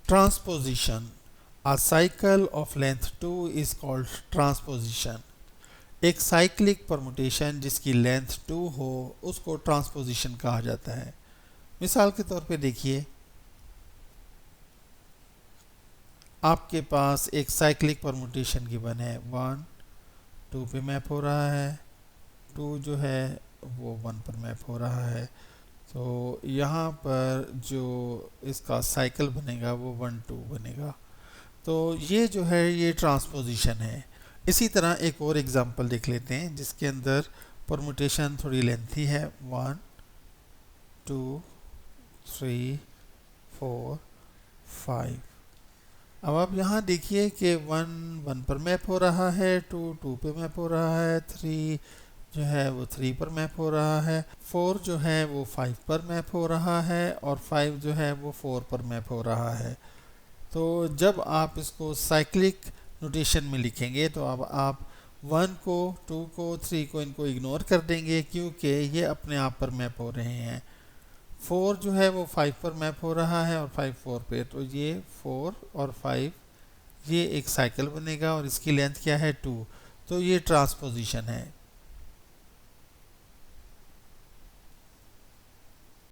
Transposition. A cycle of length 2 is called transposition. एक cyclic permutation जिसकी length 2 हो उसको ट्रांसपोजिशन कहा जाता है। मिसाल के तौर पे देखिए, आपके पास एक साइक्लिक परमुटेशन गिवन है, 1 2 पे मैप हो रहा है, 2 जो है वो 1 पर मैप हो रहा है। तो यहाँ पर जो इसका साइकिल बनेगा वो 1 2 बनेगा। तो ये जो है ये ट्रांसपोजिशन है। इसी तरह एक और एग्जांपल देख लेते हैं जिसके अंदर परमुटेशन थोड़ी लेंथी है, 1 2 3 4 5। अब आप यहाँ देखिए कि 1 1 पर मैप हो रहा है, 2 2 पे मैप हो रहा है, 3 जो है वो 3 पर मैप हो रहा है, 4 जो है वो 5 पर मैप हो रहा है और 5 जो है वो 4 पर मैप हो रहा है। तो जब आप इसको साइक्लिक नोटेशन में लिखेंगे तो अब आप 1 को 2 को 3 को इनको इग्नोर कर देंगे क्योंकि ये अपने आप पर मैप हो रहे हैं। 4 जो है वो 5 पर मैप हो रहा है और 5 4 पे, तो ये 4 और 5 ये एक साइकिल बनेगा और इसकी लेंथ क्या है 2। तो ये ट्रांसपोजिशन है।